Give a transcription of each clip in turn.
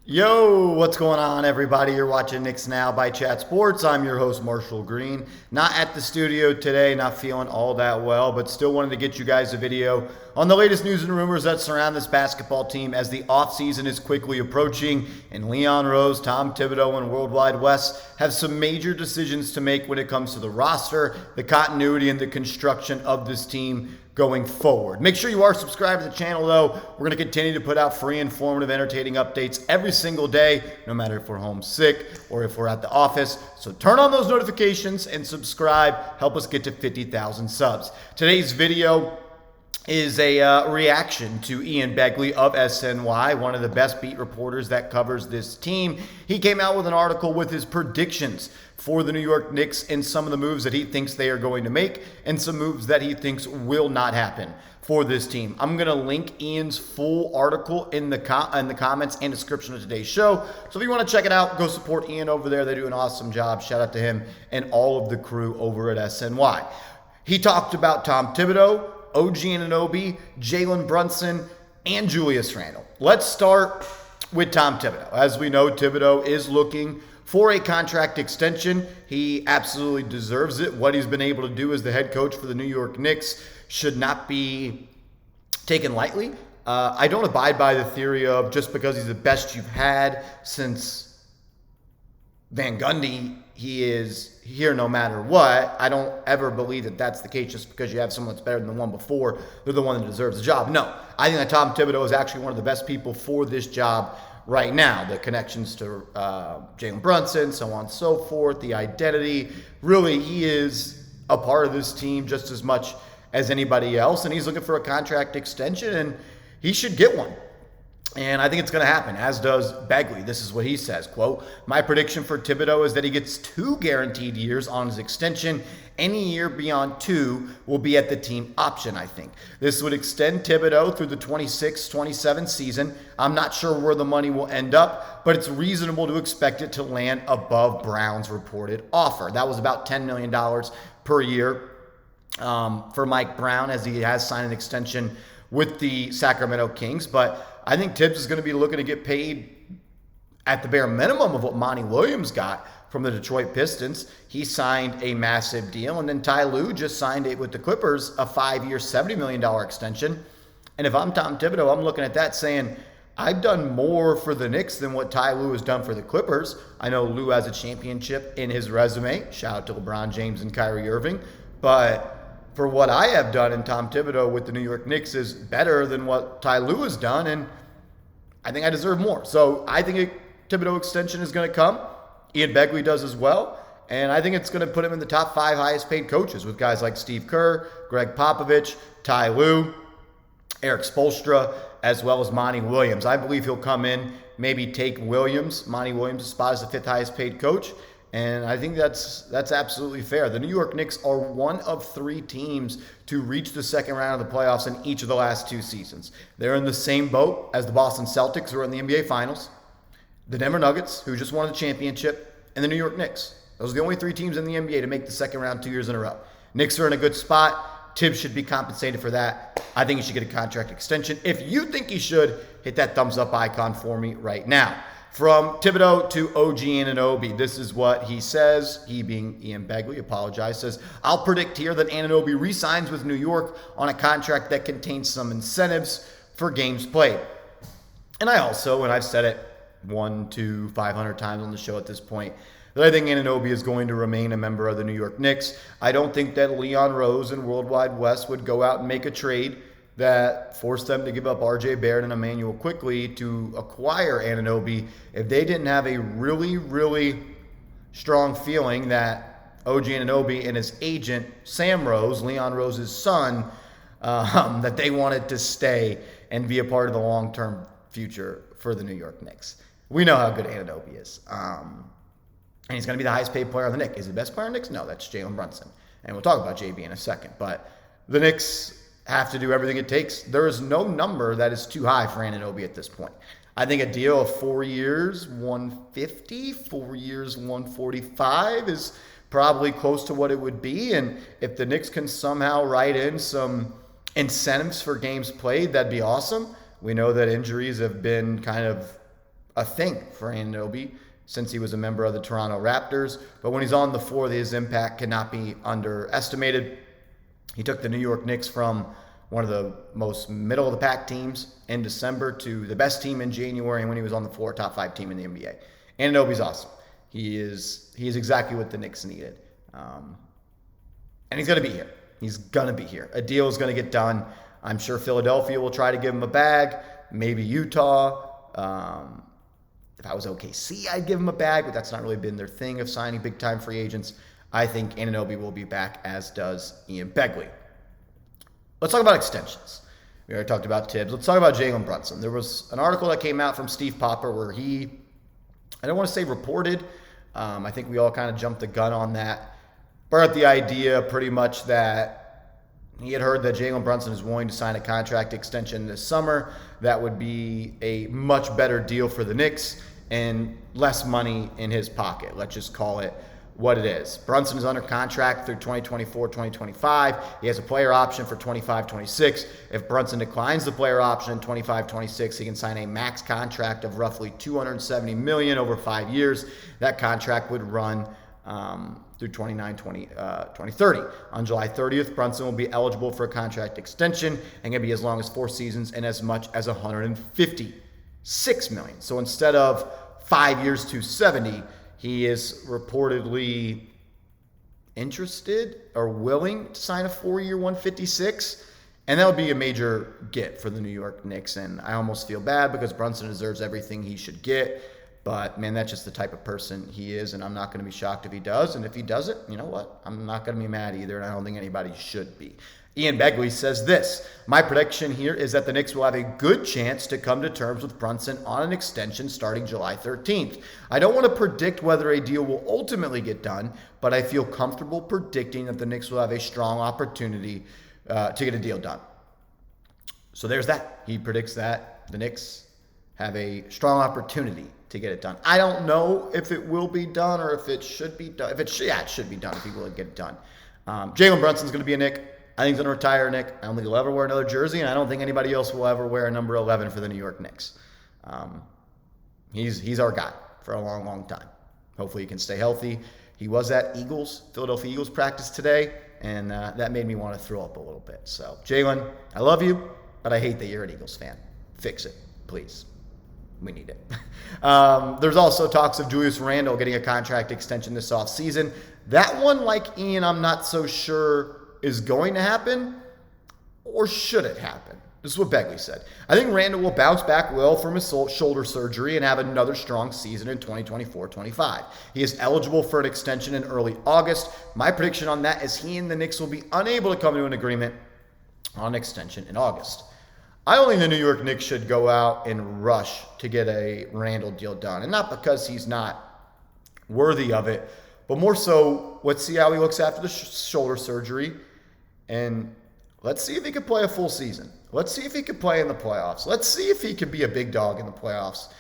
Yo, what's going on, everybody? You're watching Knicks Now by Chat Sports. I'm your host, Marshall Green. Not at the studio today, not feeling all that well, but still wanted to get you guys a video on the latest news and rumors that surround this basketball team as the offseason is quickly approaching. And Leon Rose, Tom Thibodeau, and Worldwide Wes have some major decisions to make when it comes to the roster, the continuity, and the construction of this team going forward. Make sure you are subscribed to the channel, though. We're going to continue to put out free, informative, entertaining updates every single day, no matter if we're homesick or if we're at the office. So turn on those notifications and subscribe. Help us get to 50,000 subs. Today's video is a reaction to Ian Begley of SNY, one of the best beat reporters that covers this team. He came out with an article with his predictions for the New York Knicks and some of the moves that he thinks they are going to make and some moves that he thinks will not happen for this team. I'm going to link Ian's full article in the comments and description of today's show. So if you want to check it out, go support Ian over there. They do an awesome job. Shout out to him and all of the crew over at SNY. He talked about Tom Thibodeau, OG Anunoby, Jalen Brunson, and Julius Randle. Let's start with Tom Thibodeau. As we know, Thibodeau is looking for a contract extension. He absolutely deserves it. What he's been able to do as the head coach for the New York Knicks should not be taken lightly. I don't abide by the theory of just because he's the best you've had since Van Gundy, he is here no matter what. I don't ever believe that that's the case just because you have someone that's better than the one before. They're the one that deserves the job. No, I think that Tom Thibodeau is actually one of the best people for this job right now. The connections to Jalen Brunson, so on and so forth, the identity. Really, he is a part of this team just as much as anybody else, and he's looking for a contract extension, and he should get one. And I think it's going to happen, as does Begley. This is what he says, quote, "My prediction for Thibodeau is that he gets 2 guaranteed years on his extension. Any year beyond 2 will be at the team option, I think. This would extend Thibodeau through the 26-27 season. I'm not sure where the money will end up, but it's reasonable to expect it to land above Brown's reported offer." That was about $10 million per year for Mike Brown, as he has signed an extension with the Sacramento Kings. But I think Tibbs is going to be looking to get paid at the bare minimum of what Monty Williams got from the Detroit Pistons. He signed a massive deal, and then Ty Lue just signed it with the Clippers, a 5-year, $70 million extension. And if I'm Tom Thibodeau, I'm looking at that saying, I've done more for the Knicks than what Ty Lue has done for the Clippers. I know Lue has a championship in his resume. Shout out to LeBron James and Kyrie Irving. But for what I have done in Tom Thibodeau with the New York Knicks is better than what Ty Lue has done, and I think I deserve more. So I think a Thibodeau extension is going to come. Ian Begley does as well, and I think it's going to put him in the top 5 highest paid coaches with guys like Steve Kerr, Greg Popovich, Ty Lue, Eric Spoelstra, as well as Monty Williams. I believe he'll come in, maybe take Monty Williams' spot as the 5th highest paid coach. And I think that's absolutely fair. The New York Knicks are one of 3 teams to reach the second round of the playoffs in each of the last 2 seasons. They're in the same boat as the Boston Celtics, who are in the NBA Finals, the Denver Nuggets, who just won the championship, and the New York Knicks. Those are the only 3 teams in the NBA to make the second round 2 years in a row. Knicks are in a good spot. Tibbs should be compensated for that. I think he should get a contract extension. If you think he should, hit that thumbs up icon for me right now. From Thibodeau to OG Anunoby, this is what he says. He, being Ian Begley, says, "I'll predict here that Anunoby re-signs with New York on a contract that contains some incentives for games played." And I also, and I've said it 1 to 500 times on the show at this point, that I think Anunoby is going to remain a member of the New York Knicks. I don't think that Leon Rose and Worldwide Wes would go out and make a trade that forced them to give up RJ Barrett and Emmanuel quickly to acquire Anunoby if they didn't have a really, really strong feeling that OG Anunoby and his agent, Sam Rose, Leon Rose's son, that they wanted to stay and be a part of the long-term future for the New York Knicks. We know how good Anunoby is. And he's going to be the highest paid player on the Knicks. Is he the best player on the Knicks? No, that's Jalen Brunson. And we'll talk about JB in a second. But the Knicks have to do everything it takes. There is no number that is too high for Anunoby at this point. I think a deal of 4 years, 150, 4 years, 145 is probably close to what it would be. And if the Knicks can somehow write in some incentives for games played, that'd be awesome. We know that injuries have been kind of a thing for Anunoby since he was a member of the Toronto Raptors. But when he's on the floor, his impact cannot be underestimated. He took the New York Knicks from one of the most middle-of-the-pack teams in December to the best team in January, and when he was on the floor, top 5 team in the NBA. Anunoby's awesome. He is exactly what the Knicks needed. And he's going to be here. He's going to be here. A deal is going to get done. I'm sure Philadelphia will try to give him a bag. Maybe Utah. If I was OKC, I'd give him a bag, but that's not really been their thing of signing big-time free agents. I think Anunoby will be back, as does Ian Begley. Let's talk about extensions. We already talked about Tibbs. Let's talk about Jalen Brunson. There was an article that came out from Steve Popper where he, I don't want to say reported, I think we all kind of jumped the gun on that, brought up the idea pretty much that he had heard that Jalen Brunson is willing to sign a contract extension this summer. That would be a much better deal for the Knicks and less money in his pocket. Let's just call it what it is. Brunson is under contract through 2024-2025. He has a player option for 25-26. If Brunson declines the player option in 25-26, he can sign a max contract of roughly $270 million over 5 years. That contract would run through 2030. On July 30th, Brunson will be eligible for a contract extension and can be as long as 4 seasons and as much as $156 million. So instead of 5 years, $270, he is reportedly interested or willing to sign a 4-year $156, and that would be a major get for the New York Knicks. And I almost feel bad because Brunson deserves everything he should get. But, man, that's just the type of person he is, and I'm not going to be shocked if he does. And if he does it, you know what? I'm not going to be mad either, and I don't think anybody should be. Ian Begley says this: my prediction here is that the Knicks will have a good chance to come to terms with Brunson on an extension starting July 13th. I don't want to predict whether a deal will ultimately get done, but I feel comfortable predicting that the Knicks will have a strong opportunity to get a deal done. So there's that. He predicts that the Knicks have a strong opportunity to get it done. I don't know if it will be done or if it should be done. It should be done if he will get it done. Jalen Brunson's going to be a Knick. I think he's going to retire a Knick. I don't think he'll ever wear another jersey, and I don't think anybody else will ever wear a number 11 for the New York Knicks. He's our guy for a long, long time. Hopefully he can stay healthy. He was at Philadelphia Eagles practice today, and that made me want to throw up a little bit. So, Jalen, I love you, but I hate that you're an Eagles fan. Fix it, please. We need it. There's also talks of Julius Randle getting a contract extension this offseason. That one, like Ian, I'm not so sure is going to happen, or should it happen? This is what Begley said. I think Randle will bounce back well from his shoulder surgery and have another strong season in 2024-25. He is eligible for an extension in early August. My prediction on that is he and the Knicks will be unable to come to an agreement on an extension in August. I don't think the New York Knicks should go out and rush to get a Randle deal done. And not because he's not worthy of it, but more so, let's see how he looks after the shoulder surgery. And let's see if he can play a full season. Let's see if he can play in the playoffs. Let's see if he could be a big dog in the playoffs.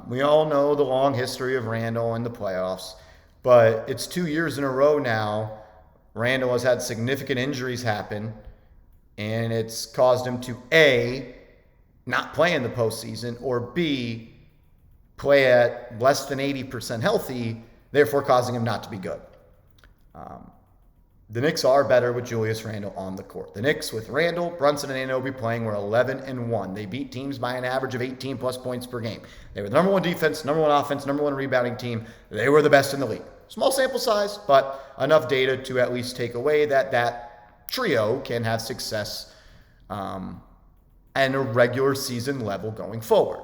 We all know the long history of Randle in the playoffs, but it's 2 years in a row now. Randle has had significant injuries happen, and it's caused him to A, not play in the postseason, or B, play at less than 80% healthy, therefore causing him not to be good. The Knicks are better with Julius Randle on the court. The Knicks with Randle, Brunson, and Anunoby playing were 11-1. They beat teams by an average of 18-plus points per game. They were the number 1 defense, number 1 offense, number 1 rebounding team. They were the best in the league. Small sample size, but enough data to at least take away that trio can have success at a regular season level going forward.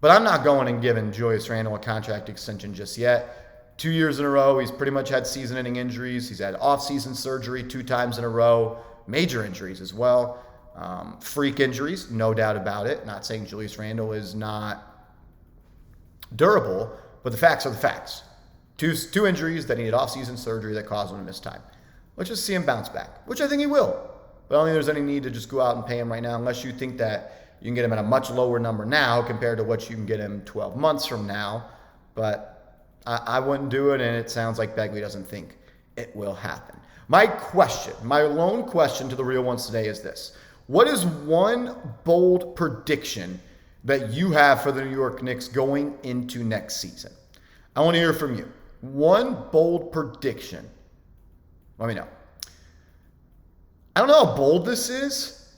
But I'm not going and giving Julius Randle a contract extension just yet. 2 years in a row, he's pretty much had season-ending injuries. He's had off-season surgery 2 times in a row, major injuries as well. Freak injuries, no doubt about it. Not saying Julius Randle is not durable, but the facts are the facts. Two injuries that he had off-season surgery that caused him to miss time. Let's just see him bounce back, which I think he will. But I don't think there's any need to just go out and pay him right now unless you think that you can get him at a much lower number now compared to what you can get him 12 months from now. But I wouldn't do it, and it sounds like Begley doesn't think it will happen. My lone question to the real ones today is this. What is one bold prediction that you have for the New York Knicks going into next season. I want to hear from you. One bold prediction. Let me know. I don't know how bold this is,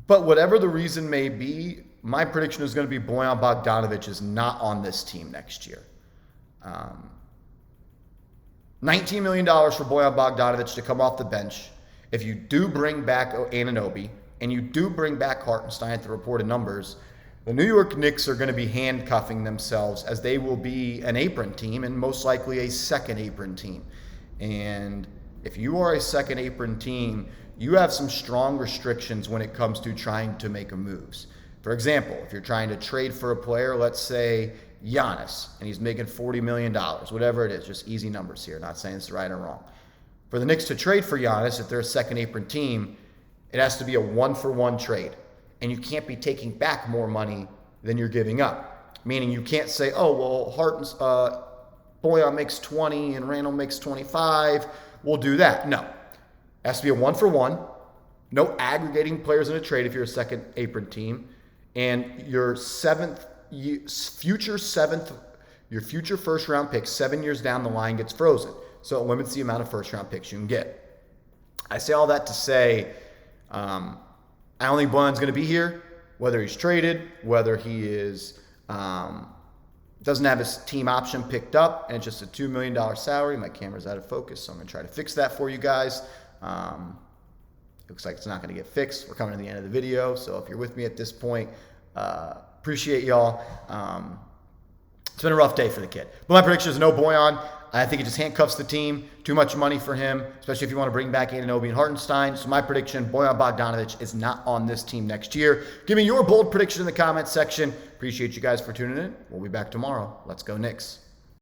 but whatever the reason may be, my prediction is going to be Bojan Bogdanovic is not on this team next year. $19 million for Bojan Bogdanovic to come off the bench. If you do bring back Anunoby and you do bring back Hartenstein at the reported numbers, the New York Knicks are going to be handcuffing themselves, as they will be an apron team and most likely a second apron team. And if you are a second apron team, you have some strong restrictions when it comes to trying to make moves. For example, if you're trying to trade for a player, let's say Giannis, and he's making $40 million, whatever it is, just easy numbers here, not saying it's right or wrong. For the Knicks to trade for Giannis, if they're a second apron team, it has to be a 1-for-1 trade. And you can't be taking back more money than you're giving up. Meaning you can't say, oh, well, Bojan makes 20 and Randle makes 25. We'll do that. No. It has to be a 1-for-1. No aggregating players in a trade if you're a second apron team. And your future first round pick 7 years down the line gets frozen. So it limits the amount of first round picks you can get. I say all that to say, I don't think Bojan's going to be here, whether he's traded, whether he is doesn't have his team option picked up, and it's just a $2 million salary. My camera's out of focus, so I'm going to try to fix that for you guys. Looks like it's not going to get fixed. We're coming to the end of the video, so if you're with me at this point, appreciate y'all. It's been a rough day for the kid. But my prediction is no Bojan. I think it just handcuffs the team. Too much money for him, especially if you want to bring back Anunoby and Hartenstein. So my prediction, Bojan Bogdanovic is not on this team next year. Give me your bold prediction in the comments section. Appreciate you guys for tuning in. We'll be back tomorrow. Let's go Knicks.